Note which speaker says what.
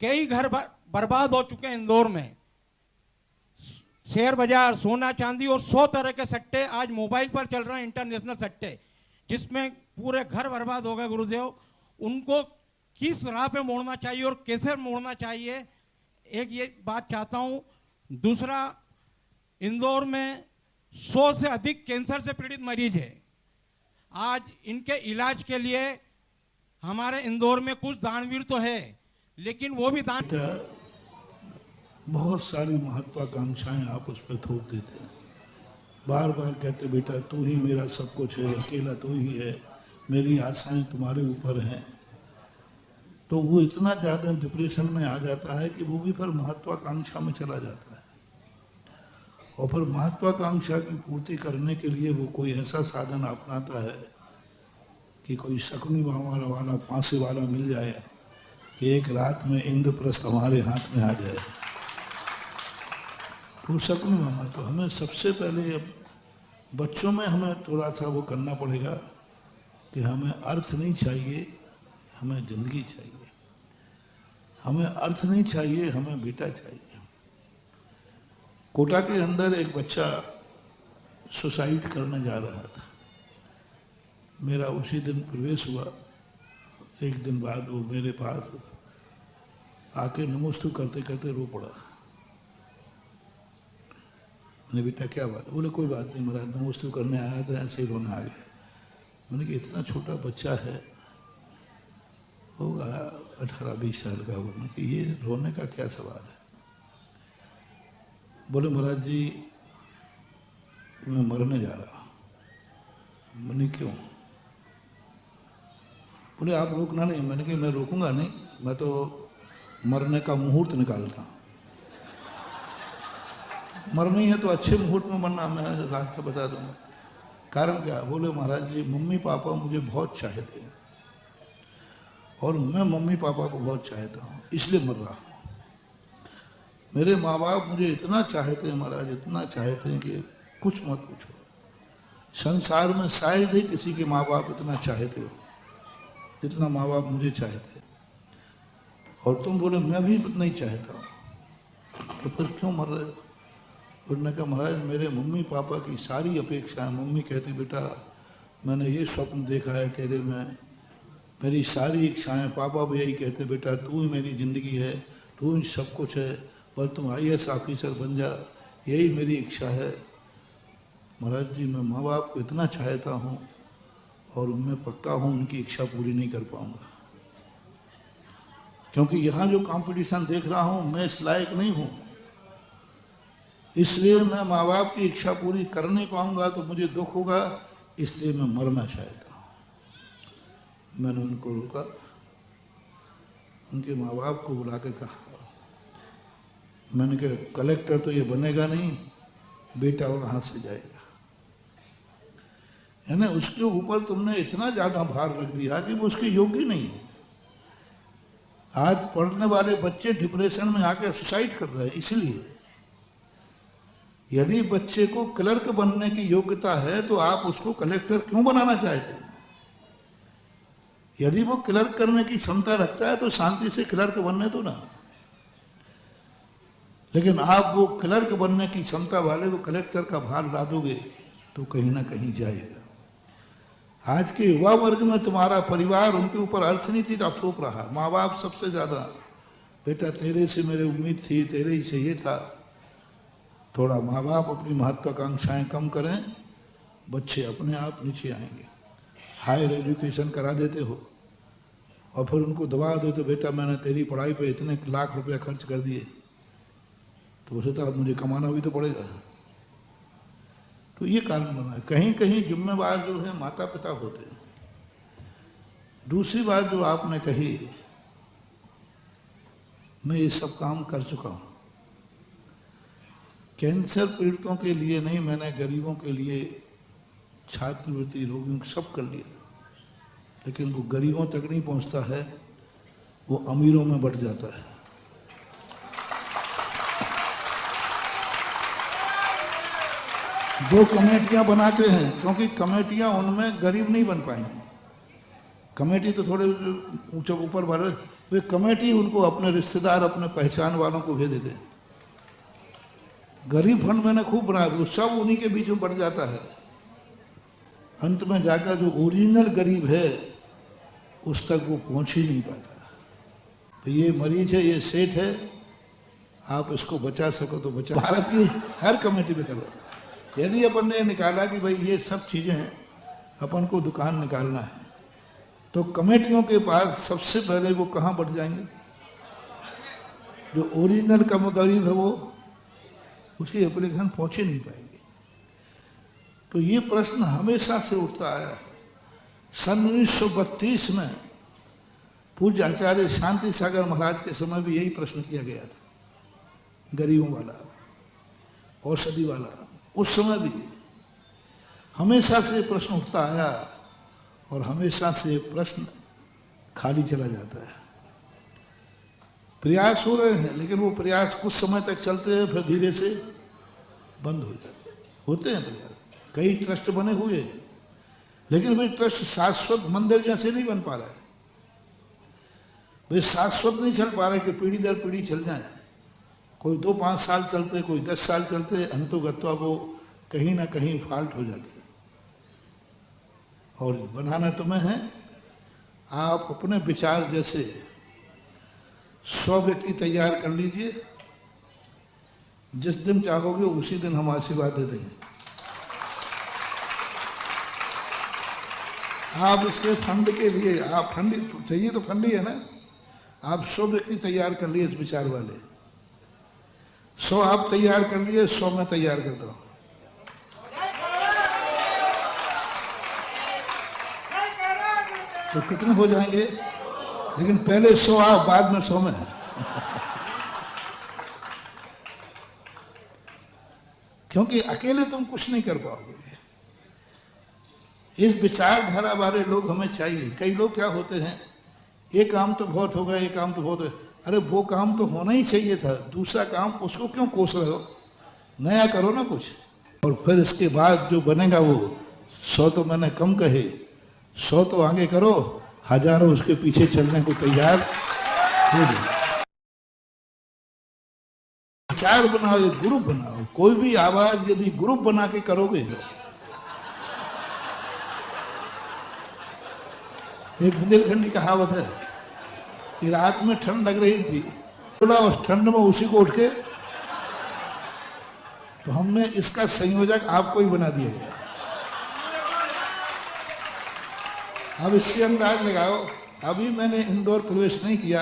Speaker 1: कई घर बर्बाद हो चुके हैं इंदौर में। शेयर बाजार, सोना चांदी और 100 तरह के सट्टे आज मोबाइल पर चल रहे हैं, इंटरनेशनल सट्टे, जिसमें पूरे घर बर्बाद हो गए। गुरुदेव, उनको किस राह पे मोड़ना चाहिए और कैसे मोड़ना चाहिए, एक ये बात चाहता हूं। दूसरा, इंदौर में 100 से अधिक कैंसर से पीड़ित मरीज है। आज इनके इलाज के लिए हमारे इंदौर में कुछ दानवीर तो है, लेकिन वो भी दान
Speaker 2: बहुत सारी महत्वाकांक्षाएं आप उस पर थोप देते हैं। बार बार कहते बेटा तू ही मेरा सब कुछ है, अकेला तू ही है, मेरी आशाएं तुम्हारे ऊपर हैं। तो वो इतना ज़्यादा डिप्रेशन में आ जाता है कि वो भी फिर महत्वाकांक्षा में चला जाता है, और फिर महत्वाकांक्षा की पूर्ति करने के लिए वो कोई ऐसा साधन अपनाता है कि कोई शकुनी वाला फांसी वाला मिल जाए कि एक रात में इंद्रप्रस्थ हमारे हाथ में आ जाए। तो शकुनी मामा, तो हमें सबसे पहले अब बच्चों में हमें थोड़ा सा वो करना पड़ेगा कि हमें अर्थ नहीं चाहिए, हमें जिंदगी चाहिए। हमें अर्थ नहीं चाहिए, हमें बेटा चाहिए। कोटा के अंदर एक बच्चा सुसाइड करने जा रहा था। मेरा उसी दिन प्रवेश हुआ। एक दिन बाद वो मेरे पास आके नमोस्तु करते करते रो पड़ा। मैंने बेटा क्या बात है? बोले कोई बात नहीं महाराज, नमोस्तु करने आया था, ऐसे ही रोने आ गया। मैंने कहा इतना छोटा बच्चा है, होगा 18-20 साल का होगा, कि ये रोने का क्या सवाल है? बोले महाराज जी मैं मरने जा रहा हूँ। मैंने क्यों? बोले आप रोकना नहीं। मैंने कहा मैं रोकूंगा नहीं, मैं तो मरने का मुहूर्त निकालता हूँ। मरना ही है तो अच्छे मुहूर्त में मरना, मैं रास्ता बता दूंगा। कारण क्या? बोले महाराज जी मम्मी पापा मुझे बहुत चाहते हैं और मैं मम्मी पापा को बहुत चाहता हूँ, इसलिए मर रहा हूँ। मेरे माँ बाप मुझे इतना चाहते हैं महाराज, इतना चाहते हैं कि कुछ मत पूछो। संसार में शायद ही किसी के माँ बाप इतना चाहते हो जितना माँ बाप मुझे चाहते हैं। और तुम बोले मैं भी नहीं चाहता हूँ, तो फिर क्यों मर रहे हो? उन्होंने कहा महाराज मेरे मम्मी पापा की सारी अपेक्षाएं, मम्मी कहती बेटा मैंने ये स्वप्न देखा है तेरे में, मेरी सारी इच्छाएं। पापा भी यही कहते बेटा तू ही मेरी ज़िंदगी है, तू ही सब कुछ है, बस तुम IAS ऑफिसर बन जा, यही मेरी इच्छा है। महाराज जी मैं माँ बाप को इतना चाहता हूँ और मैं पक्का हूँ उनकी इच्छा पूरी नहीं कर पाऊँगा, क्योंकि यहाँ जो कंपटीशन देख रहा हूँ मैं इस लायक नहीं हूँ, इसलिए मैं माँ बाप की इच्छा पूरी कर नहीं पाऊँगा तो मुझे दुख होगा, इसलिए मैं मरना चाहता हूँ। मैंने उनको रोका, उनके माँ बाप को बुला के कहा, मैंने कहा कलेक्टर तो ये बनेगा नहीं, बेटा वहाँ से जाएगा। यानी उसके ऊपर तुमने इतना ज़्यादा भार रख दिया कि वो उसके योग्य नहीं है। आज पढ़ने वाले बच्चे डिप्रेशन में आकर सुसाइड कर रहे हैं। इसलिए यदि बच्चे को क्लर्क बनने की योग्यता है तो आप उसको कलेक्टर क्यों बनाना चाहते हैं? यदि वो क्लर्क करने की क्षमता रखता है तो शांति से क्लर्क बनने दो ना। लेकिन आप वो क्लर्क बनने की क्षमता वाले को कलेक्टर का भार ला दोगे तो कहीं ना कहीं जाएगा। आज के युवा वर्ग में तुम्हारा परिवार उनके ऊपर अर्थनीति थोप रहा। माँ बाप सबसे ज़्यादा, बेटा तेरे से मेरे उम्मीद थी, तेरे ही से ये था। थोड़ा माँ बाप अपनी महत्वाकांक्षाएं कम करें, बच्चे अपने आप नीचे आएंगे। हायर एजुकेशन करा देते हो और फिर उनको दबा दो तो बेटा मैंने तेरी पढ़ाई पे इतने लाख रुपया खर्च कर दिए, तो उसे तो अब मुझे कमाना भी तो पड़ेगा। तो ये कारण बना है। कहीं कहीं जिम्मेवार जो है माता पिता होते हैं। दूसरी बात जो आपने कही, मैं ये सब काम कर चुका हूँ। कैंसर पीड़ितों के लिए नहीं, मैंने गरीबों के लिए छात्रवृत्ति, रोगियों सब कर लिया, लेकिन वो गरीबों तक नहीं पहुँचता है, वो अमीरों में बढ़ जाता है। जो कमेटियां बनाते हैं, क्योंकि कमेटियां उनमें गरीब नहीं बन पाएंगे। कमेटी तो थोड़े ऊंचे ऊपर वाले वे कमेटी उनको अपने रिश्तेदार, अपने पहचान वालों को भेज देते हैं। गरीब फंड मैंने खूब बनाया, वो सब उन्हीं के बीच में बढ़ जाता है। अंत में जाकर जो ओरिजिनल गरीब है उस तक वो पहुंच ही नहीं पाता। तो ये मरीज है, ये सेठ है, आप इसको बचा सको तो बचा। भारत की हर कमेटी में करो। यदि अपन ने निकाला कि भाई ये सब चीज़ें हैं, अपन को दुकान निकालना है, तो कमेटियों के पास सबसे पहले वो कहाँ बढ़ जाएंगे? जो ओरिजिनल कम गरीब है वो उसकी एप्लीकेशन पहुँच ही नहीं पाएगी। तो ये प्रश्न हमेशा से उठता आया है। सन 1932 में पूज्य आचार्य शांति सागर महाराज के समय भी यही प्रश्न किया गया था, गरीबों वाला, औषधि वाला। उस समय भी हमेशा से प्रश्न उठता आया और हमेशा से प्रश्न खाली चला जाता है। प्रयास हो रहे हैं, लेकिन वो प्रयास कुछ समय तक चलते हैं, फिर धीरे से बंद हो जाते हैं। होते हैं प्रयास, कई ट्रस्ट बने हुए हैं, लेकिन वे ट्रस्ट शाश्वत मंदिर जैसे नहीं बन पा रहा है। वे शाश्वत नहीं चल पा रहे कि पीढ़ी दर पीढ़ी चल जाए। कोई 2-5 साल चलते, कोई 10 साल चलते, अंतोगत्वा वो कहीं ना कहीं फॉल्ट हो जाते हैं। और बनाना तुम्हें है, आप अपने विचार जैसे 100 व्यक्ति तैयार कर लीजिए। जिस दिन चाहोगे उसी दिन हम आशीर्वाद दे देंगे। आप इसके फंड के लिए, आप फंड चाहिए तो फंड ही है ना, आप 100 व्यक्ति तैयार कर लिए इस विचार वाले। 100 आप तैयार कर लिए, 100 मैं तैयार करता हूँ। तो कितने हो जाएंगे? लेकिन पहले 100 आप, बाद में 100 में। क्योंकि अकेले तुम कुछ नहीं कर पाओगे। इस विचारधारा वाले लोग हमें चाहिए। कई लोग क्या होते हैं, एक काम तो बहुत होगा, एक काम तो बहुत है। अरे वो काम तो होना ही चाहिए था, दूसरा काम उसको क्यों कोस रहे हो? नया करो ना कुछ। और फिर इसके बाद जो बनेगा वो 100 तो मैंने कम कहे, 100 तो आगे करो, हजारों उसके पीछे चलने को तैयार हो जाए। विचार बनाओ, एक ग्रुप बनाओ। कोई भी आवाज यदि ग्रुप बना के करोगे। एक बुंदेलखंड की कहावत है कि रात में ठंड लग रही थी, थोड़ा उस ठंड में उसी को उठ के, तो हमने इसका संयोजक आपको ही बना दिया गया। अब इससे अंदाज लगाओ, अभी मैंने इंदौर प्रवेश नहीं किया,